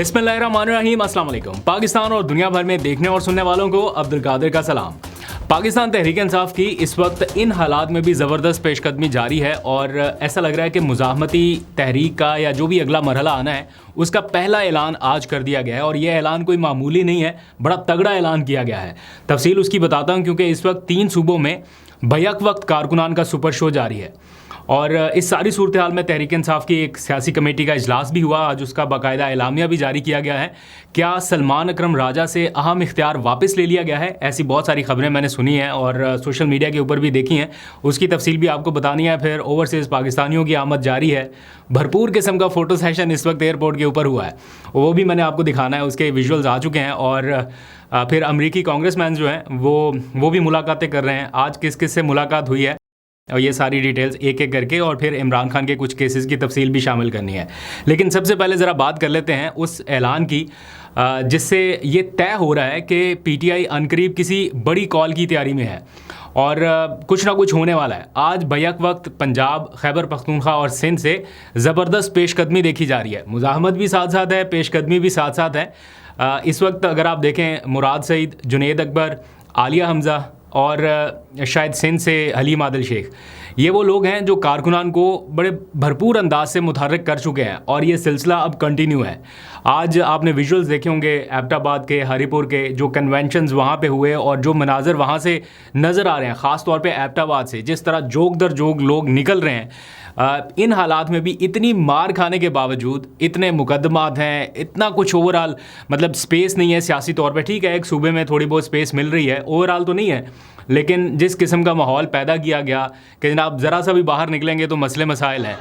बिस्मिल्लाहिर्रहमानिर्रहीम, अस्सलाम वालेकुम। पाकिस्तान और दुनिया भर में देखने और सुनने वालों को अब्दुल कादिर का सलाम। पाकिस्तान तहरीक इंसाफ की इस वक्त इन हालात में भी ज़बरदस्त पेशकदमी जारी है और ऐसा लग रहा है कि मुज़ाहमती तहरीक का या जो भी अगला मरहला आना है उसका पहला ऐलान आज कर दिया गया है। और यह ऐलान कोई मामूली नहीं है, बड़ा तगड़ा ऐलान किया गया है। तफसील उसकी बताता हूँ क्योंकि इस वक्त 3 सूबों में बैक वक्त कारकुनान का सुपर शो जारी है। और इस सारी सूरत हाल में तहरीक इंसाफ की एक सियासी कमेटी का इजलास भी हुआ। आज उसका बाकायदा एलामिया भी जारी किया गया है। क्या सलमान अकरम राजा से अहम इख्तियार वापस ले लिया गया है? ऐसी बहुत सारी खबरें मैंने सुनी हैं और सोशल मीडिया के ऊपर भी देखी हैं। उसकी तफसील भी आपको बतानी है। फिर ओवरसीज़ पाकिस्तानियों की आमद जारी है। भरपूर किस्म का फ़ोटो सेशन इस वक्त एयरपोर्ट के ऊपर हुआ है, वो भी मैंने आपको दिखाना है। उसके विजुअल्स आ चुके हैं। और फिर अमरीकी कांग्रेसमैन जो हैं वो भी मुलाकातें कर रहे हैं। आज किस किस से मुलाकात हुई है और ये सारी डिटेल्स एक एक करके, और फिर इमरान खान के कुछ केसेस की तफसील भी शामिल करनी है। लेकिन सबसे पहले ज़रा बात कर लेते हैं उस ऐलान की जिससे ये तय हो रहा है कि पीटीआई अनकरीब किसी बड़ी कॉल की तैयारी में है और कुछ ना कुछ होने वाला है। आज बैक वक्त पंजाब, खैबर पख्तूनख्वा और सिंध से ज़बरदस्त पेशकदमी देखी जा रही है। मुज़ाहमत भी साथ साथ है, पेशकदमी भी साथ साथ है। इस वक्त अगर आप देखें, मुराद सईद, जुनैद अकबर, आलिया हमज़ा और शायद सिंध से हलीम आदिल शेख, ये वो लोग हैं जो कारकुनान को बड़े भरपूर अंदाज से मुतहर्रिक कर चुके हैं और ये सिलसिला अब कंटिन्यू है। आज आपने विजुअल्स देखे होंगे एबटाबाद के, हरीपुर के, जो कन्वेंशंस वहाँ पे हुए और जो मनाजर वहाँ से नज़र आ रहे हैं, ख़ास तौर पे एबटाबाद से जिस तरह जोग दर जोग लोग निकल रहे हैं। इन हालात में भी इतनी मार खाने के बावजूद, इतने मुकदमात हैं, इतना कुछ ओवरऑल मतलब स्पेस नहीं है सियासी तौर पे। ठीक है, एक सूबे में थोड़ी बहुत स्पेस मिल रही है, ओवरऑल तो नहीं है, लेकिन जिस किस्म का माहौल पैदा किया गया कि जनाब ज़रा सा भी बाहर निकलेंगे तो मसले मसाइल हैं,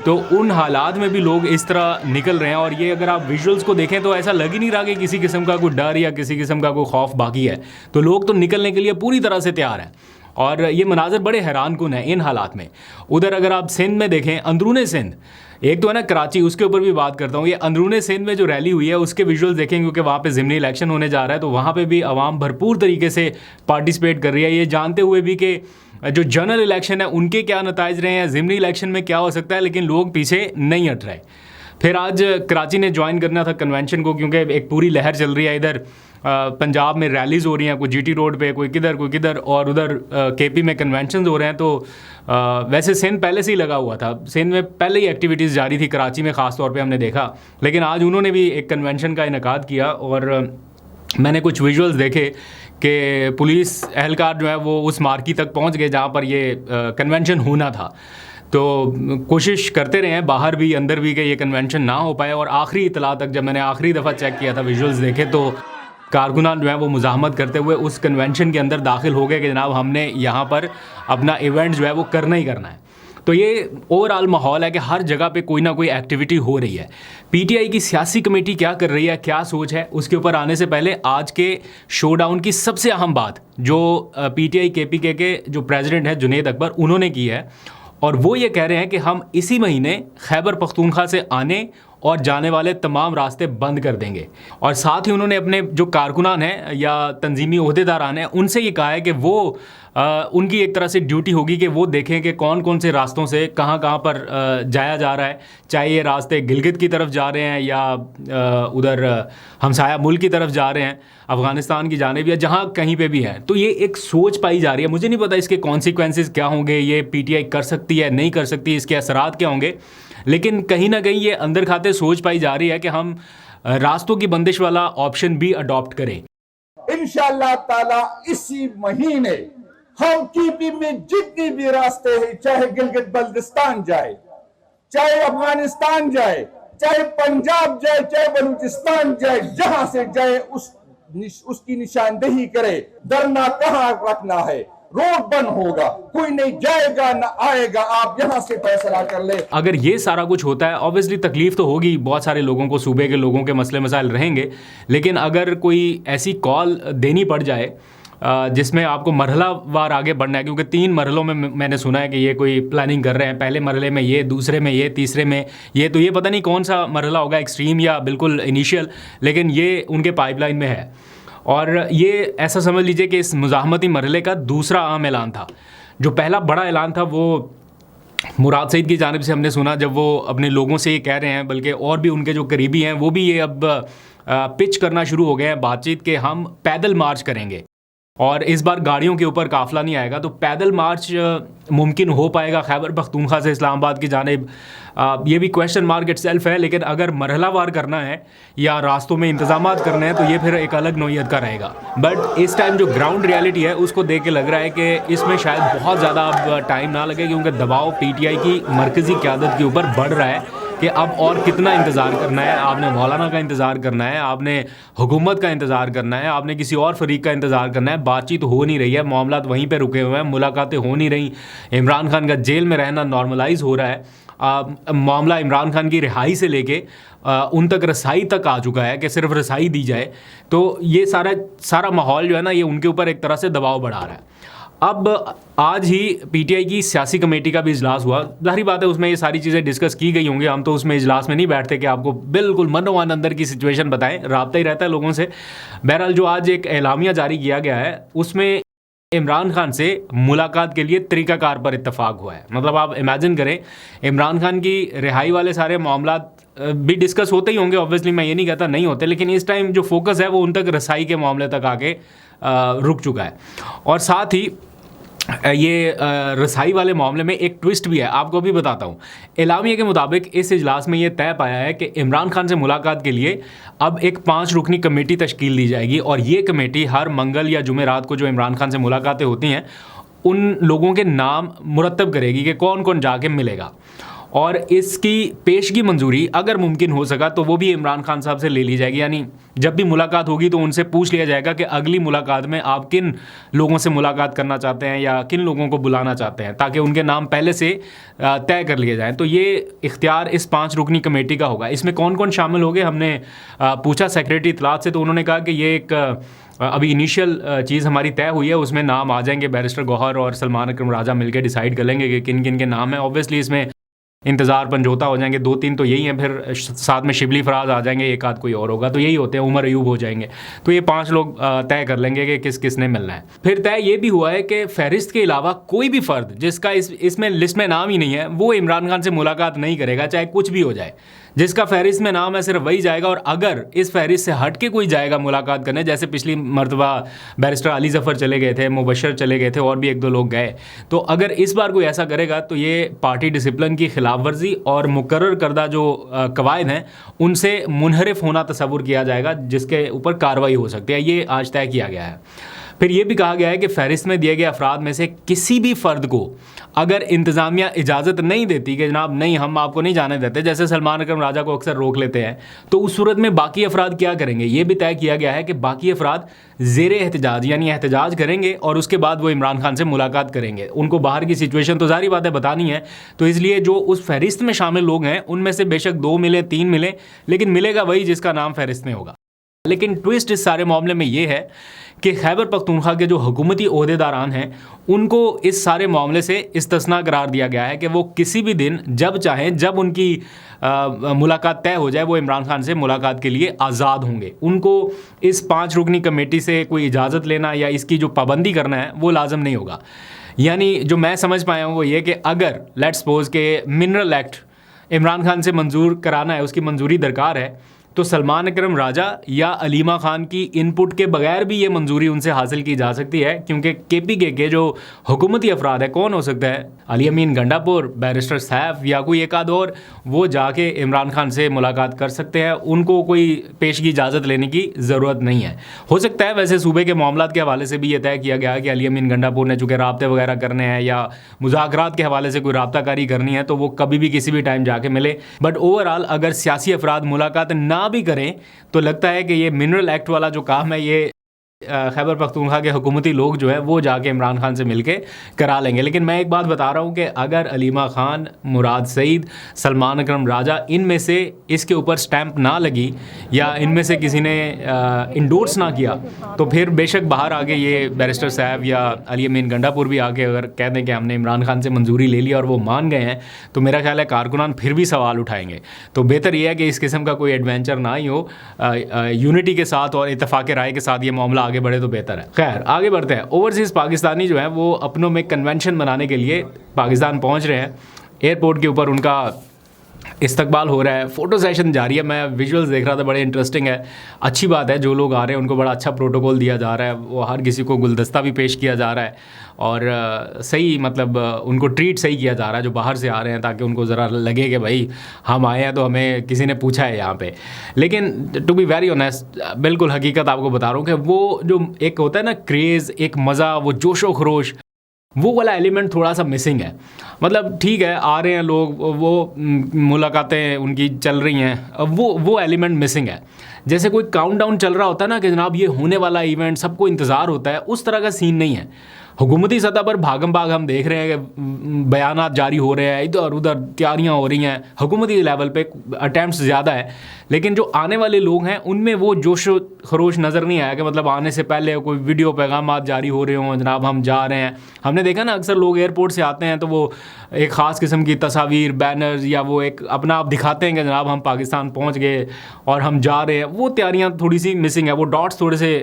तो उन हालात में भी लोग इस तरह निकल रहे हैं। और ये अगर आप विजुअल्स को देखें तो ऐसा लग ही नहीं रहा कि किसी किस्म का कोई डर या किसी किस्म का कोई खौफ बाकी है। तो लोग तो निकलने के लिए पूरी तरह से तैयार हैं और ये मनाजर बड़े हैरान कुन है इन हालात में। उधर अगर आप सिंध में देखें, अंदरूने सिंध, एक तो है ना कराची, उसके ऊपर भी बात करता हूँ। ये अंदरूने सिंध में जो रैली हुई है उसके विजुअल्स देखें, क्योंकि वहाँ पे ज़िमनी इलेक्शन होने जा रहा है, तो वहाँ पे भी आवाम भरपूर तरीके से पार्टिसिपेट कर रही है, ये जानते हुए भी कि जो जनरल इलेक्शन है उनके क्या नताइज रहे हैं, ज़िमनी इलेक्शन में क्या हो सकता है, लेकिन लोग पीछे नहीं हट रहे। फिर आज कराची ने ज्वाइन करना था कन्वेंशन को, क्योंकि एक पूरी लहर चल रही है। इधर पंजाब में रैलीज़ हो रही हैं, कोई जीटी रोड पे, कोई किधर, और उधर केपी में कन्वेंशन हो रहे हैं। तो वैसे सिंध पहले से ही लगा हुआ था, सिंध में पहले ही एक्टिविटीज़ जारी थी, कराची में ख़ास तौर पे हमने देखा। लेकिन आज उन्होंने भी एक कन्वेंशन का इनेकाद किया और मैंने कुछ विजुअल्स देखे कि पुलिस एहलकार जो है वो उस मार्की तक पहुंच गए जहां पर ये कन्वेंशन होना था। तो कोशिश करते रहे हैं बाहर भी अंदर भी कि ये कन्वेंशन ना हो पाए। और आखिरी इतला तक जब मैंने आखिरी दफ़ा चेक किया था, विजुअल्स देखे, तो कारकुनान जो है वो मुज़ाहमत करते हुए उस कन्वेंशन के अंदर दाखिल हो गए कि जनाब हमने यहाँ पर अपना इवेंट जो है वो करना ही करना है। तो ये ओवरऑल माहौल है कि हर जगह पे कोई ना कोई एक्टिविटी हो रही है। पीटीआई की सियासी कमेटी क्या कर रही है, क्या सोच है, उसके ऊपर आने से पहले आज के शोडाउन की सबसे अहम बात जो पीटीआई केपीके के जो प्रेसिडेंट हैं जुनैद अकबर, उन्होंने की है। और वो ये कह रहे हैं कि हम इसी महीने खैबर पख्तूनख्वा से आने और जाने वाले तमाम रास्ते बंद कर देंगे। और साथ ही उन्होंने अपने जो कारकुनान हैं या तंजीमी ओहदेदारान हैं उनसे ये कहा है कि वो उनकी एक तरह से ड्यूटी होगी कि वो देखें कि कौन कौन से रास्तों से कहाँ कहाँ पर जाया जा रहा है, चाहे ये रास्ते गिलगित की तरफ जा रहे हैं या उधर हमसाया मुल्क की तरफ जा रहे हैं, अफ़गानिस्तान की जानिब, या जहाँ कहीं पे भी हैं। तो ये एक सोच पाई जा रही है। मुझे नहीं पता इसके कॉन्सिक्वेंसेस क्या होंगे, ये पीटीआई कर सकती है नहीं कर सकती, इसके असरात क्या होंगे, लेकिन कहीं ना कहीं ये अंदर खाते सोच पाई जा रही है कि हम रास्तों की बंदिश वाला ऑप्शन भी अडॉप्ट करें। इंशाअल्लाह ताला इसी महीने हम कीपी में जितनी भी रास्ते हैं, चाहे गिलगित बल्तिस्तान जाए, चाहे अफगानिस्तान जाए, चाहे पंजाब जाए, चाहे बलूचिस्तान जाए, जहां से जाए उसकी निशानदेही करे। धरना कहां रखना है, रोड बंद होगा, कोई नहीं जाएगा ना आएगा, आप यहां से फैसला कर ले। अगर ये सारा कुछ होता है, ऑब्वियसली तकलीफ तो होगी बहुत सारे लोगों को, सूबे के लोगों के मसले मसाइल रहेंगे। लेकिन अगर कोई ऐसी कॉल देनी पड़ जाए जिसमें आपको मरहलावार आगे बढ़ना है, क्योंकि 3 मरहलों में मैंने सुना है कि ये कोई प्लानिंग कर रहे हैं, पहले मरहले में ये, दूसरे में ये, तीसरे में ये, तो ये पता नहीं कौन सा मरहला होगा, एक्सट्रीम या बिल्कुल इनिशियल, लेकिन ये उनके पाइपलाइन में है। और ये ऐसा समझ लीजिए कि इस मुज़ाहमती मरहले का दूसरा अहम ऐलान था। जो पहला बड़ा ऐलान था वो मुराद सईद की जानिब से हमने सुना जब वो अपने लोगों से ये कह रहे हैं, बल्कि और भी उनके जो करीबी हैं वो भी ये अब पिच करना शुरू हो गए हैं बातचीत के, हम पैदल मार्च करेंगे और इस बार गाड़ियों के ऊपर काफिला नहीं आएगा। तो पैदल मार्च मुमकिन हो पाएगा खैबर पख्तूनख्वा से इस्लामाबाद की जानिब, ये भी क्वेश्चन मार्क इटसेल्फ है। लेकिन अगर मरहलावार करना है या रास्तों में इंतजामात करने हैं तो ये फिर एक अलग नौइयत का रहेगा। बट इस टाइम जो ग्राउंड रियलिटी है उसको देख के लग रहा है कि इसमें शायद बहुत ज़्यादा अब टाइम ना लगे, क्योंकि दबाव PTI की मरकज़ी क़यादत के ऊपर बढ़ रहा है कि अब और कितना इंतज़ार करना है। आपने मौलाना का इंतज़ार करना है, आपने हुकूमत का इंतज़ार करना है, आपने किसी और फरीक का इंतज़ार करना है। बातचीत हो नहीं रही है, मामला वहीं पे रुके हुए हैं, मुलाकातें हो नहीं रही। इमरान खान का जेल में रहना नॉर्मलाइज हो रहा है। मामला इमरान खान की रिहाई से लेके उन तक रसाई तक आ चुका है कि सिर्फ रसाई दी जाए। तो ये सारा माहौल जो है ना, ये उनके ऊपर एक तरह से दबाव बढ़ा रहा है। अब आज ही PTI की सियासी कमेटी का भी इजलास हुआ। जाहिर बात है उसमें ये सारी चीज़ें डिस्कस की गई होंगी। हम तो उसमें इजलास में नहीं बैठते कि आपको बिल्कुल मनोवान अंदर की सिचुएशन बताएं, राब्ता ही रहता है लोगों से। बहरहाल जो आज एक एलामिया जारी किया गया है उसमें इमरान खान से मुलाकात के लिए तरीक़ाकार पर इत्तफाक हुआ है। मतलब आप इमेजिन करें, इमरान खान की रिहाई वाले सारे मामला भी डिस्कस होते ही होंगे, ऑब्वियसली मैं ये नहीं कहता नहीं होते, लेकिन इस टाइम जो फोकस है वो उन तक रसाई के मामले तक आके रुक चुका है। और साथ ही ये रसाई वाले मामले में एक ट्विस्ट भी है, आपको भी बताता हूँ। एलामिया के मुताबिक इस इजलास में ये तय पाया है कि इमरान खान से मुलाकात के लिए अब एक 5 रुकनी कमेटी तश्कील दी जाएगी और ये कमेटी हर मंगल या जुमेरात को जो इमरान खान से मुलाकातें होती हैं उन लोगों के नाम मुरतब करेगी कि कौन कौन जाके मिलेगा। और इसकी पेशगी मंजूरी अगर मुमकिन हो सका तो वो भी इमरान खान साहब से ले ली जाएगी। यानी जब भी मुलाकात होगी तो उनसे पूछ लिया जाएगा कि अगली मुलाकात में आप किन लोगों से मुलाकात करना चाहते हैं या किन लोगों को बुलाना चाहते हैं, ताकि उनके नाम पहले से तय कर लिए जाएँ। तो ये इख्तियार इस 5 रुकनी कमेटी का होगा। इसमें कौन कौन शामिल होंगे हमने पूछा सेक्रेटरी इत्तलात से, तो उन्होंने कहा कि ये एक अभी इनिशियल चीज़ हमारी तय हुई है, उसमें नाम आ जाएंगे। बैरिस्टर गौहर और सलमान अकरम राजा मिलकर डिसाइड कर लेंगे कि किन किन के नाम हैं। ऑब्वियसली इसमें इंतज़ार पंजोता हो जाएंगे, 2-3 तो यही हैं, फिर साथ में शिबली फराज आ जाएंगे, एक आध कोई और होगा, तो यही होते हैं, उमर अयूब हो जाएंगे। तो ये 5 लोग तय कर लेंगे कि किस किस ने मिलना है। फिर तय ये भी हुआ है कि फहरिस्त के अलावा कोई भी फ़र्द जिसका इसमें लिस्ट में नाम ही नहीं है वो इमरान खान से मुलाकात नहीं करेगा, चाहे कुछ भी हो जाए। जिसका फहरिस्त में नाम है सिर्फ वही जाएगा। और अगर इस फहरिस्त से हट के कोई जाएगा मुलाकात करने, जैसे पिछली मरतबा बैरिस्टर अली ज़फ़र चले गए थे, मुबशर चले गए थे और भी 1-2 लोग गए, तो अगर इस बार कोई ऐसा करेगा तो ये पार्टी डिसिप्लिन की खिलाफ वर्जी और मुकर्रर करदा जो कवायद हैं उनसे मुनहरिफ होना तसव्वुर किया जाएगा, जिसके ऊपर कार्रवाई हो सकती है। ये आज तय किया गया है। फिर ये भी कहा गया है कि फहरिस्त में दिए गए अफराद में से किसी भी फ़र्द को अगर इंतज़ामिया इजाज़त नहीं देती कि जनाब नहीं हम आपको नहीं जाने देते, जैसे सलमान अकरम राजा को अक्सर रोक लेते हैं, तो उस सूरत में बाकी अफराद क्या करेंगे। ये भी तय किया गया है कि बाकी अफराद ज़ेर एहतजाज यानी एहतजाज करेंगे और उसके बाद वो इमरान खान से मुलाकात करेंगे। उनको बाहर की सिचुएशन तो ज़ाहिर बात है बतानी है, तो इसलिए जो उस फहरिस्त में शामिल लोग हैं उनमें से बेशक 2 मिले 3 मिले, लेकिन मिलेगा वही जिसका नाम फहरिस्त में होगा। लेकिन ट्विस्ट इस सारे मामले में ये है कि खैबर पख्तूनख्वा के जो हुकूमती ओहदेदारान हैं उनको इस सारे मामले से इस्तिस्ना करार दिया गया है कि वो किसी भी दिन जब चाहें, जब उनकी मुलाकात तय हो जाए, वो इमरान खान से मुलाकात के लिए आज़ाद होंगे। उनको इस 5 रुकनी कमेटी से कोई इजाज़त लेना या इसकी जो पाबंदी करना है वो लाजम नहीं होगा। यानी जो मैं समझ पाया हूँ वो ये कि अगर लेट्स सपोज के मिनरल एक्ट इमरान खान से मंजूर कराना है, उसकी मंजूरी दरकार है, तो सलमान अकरम राजा या अलीमा खान की इनपुट के बगैर भी ये मंजूरी उनसे हासिल की जा सकती है, क्योंकि KPK के जो हुकूमती अफराद है, कौन हो सकता है, अली अमीन गंडापुर, बैरिस्टर सैफ या कोई एक आध और, वो जाके इमरान खान से मुलाकात कर सकते हैं। उनको कोई पेशगी इजाज़त लेने की ज़रूरत नहीं है। हो सकता है वैसे सूबे के मामलात के हवाले से भी ये तय किया गया है कि अली अमीन गंडापुर ने चूँकि राब्ते वगैरह करने हैं या मुज़ाकरात के हवाले से कोई राब्ताकारी करनी है तो वो कभी भी किसी भी टाइम जाके मिले। बट ओवरऑल अगर सियासी अफराद मुलाकात ना भी करें तो लगता है कि ये मिनरल एक्ट वाला जो काम है ये खैबर पख्तूनख्वा के हुकूमती लोग जो है वो जाके इमरान खान से मिलके करा लेंगे। लेकिन मैं एक बात बता रहा हूँ कि अगर अलीमा खान, मुराद सईद, सलमान अकरम राजा इनमें से इसके ऊपर स्टैंप ना लगी या इनमें से किसी ने इंडोर्स ना किया तो फिर बेशक बाहर आके ये बैरिस्टर साहब या अली अमीन गंडापुर भी आके अगर कह दें कि हमने इमरान खान से मंजूरी ले ली और वो मान गए हैं, तो मेरा ख्याल है कारकुनान फिर भी सवाल उठाएंगे। तो बेहतर यह है कि इस किस्म का कोई एडवेंचर ना ही हो, यूनिटी के साथ और इत्तफाक़ राय के साथ ये मामला आगे बढ़े तो बेहतर है। खैर आगे बढ़ते हैं। ओवरसीज़ पाकिस्तानी जो है वो अपनों में कन्वेंशन मनाने के लिए पाकिस्तान पहुंच रहे हैं। एयरपोर्ट के ऊपर उनका इस्तकबाल हो रहा है, फ़ोटो सेशन जारी है। मैं विजुअल्स देख रहा था, बड़े इंटरेस्टिंग है। अच्छी बात है, जो लोग आ रहे हैं उनको बड़ा अच्छा प्रोटोकॉल दिया जा रहा है, वो हर किसी को गुलदस्ता भी पेश किया जा रहा है और सही मतलब उनको ट्रीट सही किया जा रहा है जो बाहर से आ रहे हैं, ताकि उनको ज़रा लगे कि भाई हम आए हैं तो हमें किसी ने पूछा है यहाँ पे। लेकिन टू बी वेरी ऑनेस्ट, बिल्कुल हकीकत आपको बता रहा हूँ कि वो जो एक होता है ना क्रेज़, एक मज़ा, वो जोशो खरोश, वो वाला एलिमेंट थोड़ा सा मिसिंग है। मतलब ठीक है, आ रहे हैं लोग, वो मुलाकातें उनकी चल रही हैं, वो एलिमेंट मिसिंग है। जैसे कोई काउंटडाउन चल रहा होता है ना कि जनाब ये होने वाला इवेंट, सबको इंतज़ार होता है, उस तरह का सीन नहीं है। हुकूमती सतह पर भागम भाग हम देख रहे हैं कि बयानात जारी हो रहे हैं, इधर उधर तैयारियां हो रही हैं, हुकूमती लेवल पे अटैम्प्ट्स ज़्यादा है, लेकिन जो आने वाले लोग हैं उनमें वो जोश खरोश नज़र नहीं आया कि मतलब आने से पहले कोई वीडियो पैगाम जारी हो रहे हों, जनाब हम जा रहे हैं। हमने देखा ना अक्सर लोग एयरपोर्ट से आते हैं तो वो एक ख़ास किस्म की तस्वीर, बैनर्स या वो एक अपना आप दिखाते हैं कि जनाब हम पाकिस्तान पहुँच गए और हम जा रहे हैं। वो तैयारियाँ थोड़ी सी मिसिंग है, वो डॉट्स थोड़े से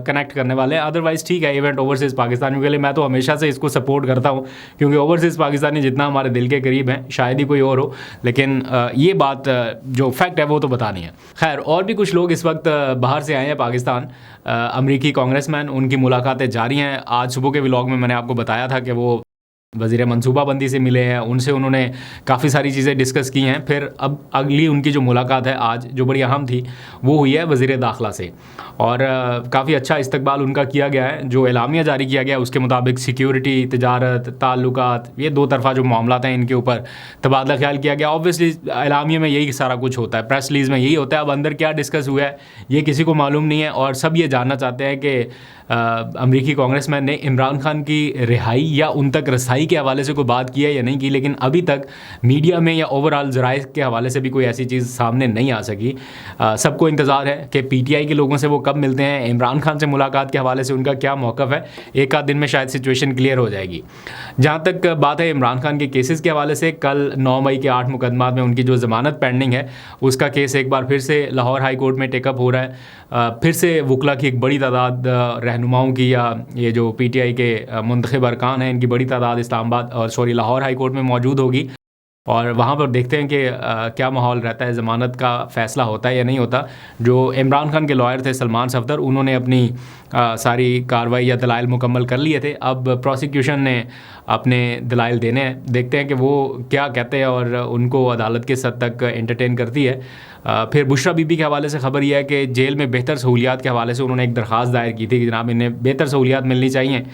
कनेक्ट करने वाले हैं। अदरवाइज़ ठीक है, इवेंट ओवरसीज़ पाकिस्तानियों के लिए मैं तो हमेशा से इसको सपोर्ट करता हूँ, क्योंकि ओवरसीज़ पाकिस्तानी जितना हमारे दिल के करीब हैं शायद ही कोई और हो, लेकिन ये बात जो फैक्ट है वो तो बतानी है। खैर, और भी कुछ लोग इस वक्त बाहर से आए हैं पाकिस्तान, अमरीकी कांग्रेसमैन, उनकी मुलाकातें जारी हैं। आज सुबह के व्लॉग में मैंने आपको बताया था कि वो वज़ीर मनसूबाबंदी से मिले हैं, उनसे उन्होंने काफ़ी सारी चीज़ें डिस्कस की हैं। फिर अब अगली उनकी जो मुलाकात है आज, जो बड़ी अहम थी, वो हुई है वज़ीर दाखिला से, और काफ़ी अच्छा इस्तकबाल उनका किया गया है। जो एलामिया जारी किया गया उसके मुताबिक सिक्योरिटी, तिजारत, ताल्लुकात, ये दो तरफ़ा जो मामला हैं इनके ऊपर तबादला ख्याल किया गया। ऑब्वियसली एलामिया में यही सारा कुछ होता है, प्रेस रिलीज़ में यही होता है। अब अंदर क्या डिस्कस हुआ है ये किसी को मालूम नहीं है, और सब ये जानना चाहते हैं कि अमरीकी कांग्रेसमैन ने इमरान खान की रिहाई या उन तक रसाई के हवाले से कोई बात की है या नहीं की, लेकिन अभी तक मीडिया में या ओवरऑल ज़राए के हवाले से भी कोई ऐसी चीज़ सामने नहीं आ सकी। सबको इंतज़ार है कि पीटीआई के लोगों से वो कब मिलते हैं, इमरान खान से मुलाकात के हवाले से उनका क्या मौक़िफ़ है। एक आध दिन में शायद सिचुएशन क्लियर हो जाएगी। जहाँ तक बात है इमरान खान के केसेस के हवाले से, कल 9 मई के 8 मुकदमात में उनकी जो ज़मानत पेंडिंग है उसका केस एक बार फिर से लाहौर हाई कोर्ट में टेकअप हो रहा है। फिर से वकला की एक बड़ी तादाद, रहनुमाओं की, या ये जो पीटीआई के मुंतखब अरकान हैं, इनकी बड़ी तादाद इस्लामाबाद और लाहौर हाई कोर्ट में मौजूद होगी, और वहाँ पर देखते हैं कि क्या माहौल रहता है, ज़मानत का फ़ैसला होता है या नहीं होता। जो इमरान खान के लॉयर थे सलमान सफदर, उन्होंने अपनी सारी कार्रवाई या दलाइल मुकम्मल कर लिए थे। अब प्रोसिक्यूशन ने अपने दलाइल देने हैं, देखते हैं कि वो क्या कहते हैं और उनको अदालत किस हद तक एंटरटेन करती है। फिर बुशरा बीबी के हवाले से खबर यह है कि जेल में बेहतर सहूलियात के हवाले से उन्होंने एक दरख्वास्त दायर की थी कि जनाब इन्हें बेहतर सहूलियात मिलनी चाहिए।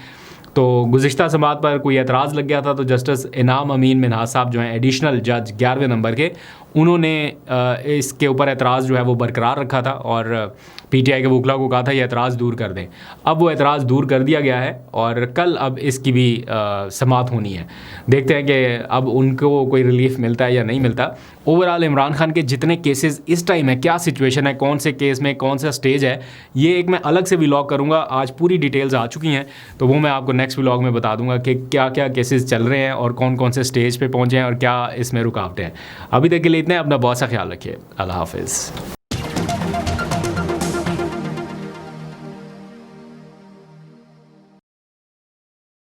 तो गुज़िश्ता समात पर कोई एतराज़ लग गया था, तो जस्टिस इनाम अमीन मिन्हाज साहब जो हैं एडिशनल जज 11वें नंबर के, उन्होंने इसके ऊपर एतराज़ जो है वो बरकरार रखा था और पीटीआई के वकला को कहा था ये एतराज़ दूर कर दें। अब वो एतराज़ दूर कर दिया गया है और कल अब इसकी भी समात होनी है। देखते हैं कि अब उनको कोई रिलीफ मिलता है या नहीं मिलता। ओवरऑल इमरान खान के जितने केसेस इस टाइम है, क्या सिचुएशन है, कौन से केस में कौन सा स्टेज है, ये एक मैं अलग से व्लॉग करूँगा। आज पूरी डिटेल्स आ चुकी हैं, तो वो मैं आपको नेक्स्ट व्लॉग में बता दूंगा कि क्या क्या केसेस चल रहे हैं और कौन कौन से स्टेज पे पहुँचे हैं और क्या इसमें रुकावटें हैं। अभी तक के लिए इतना, अपना बहुत सा ख्याल रखिए। अल्लाह हाफिज़।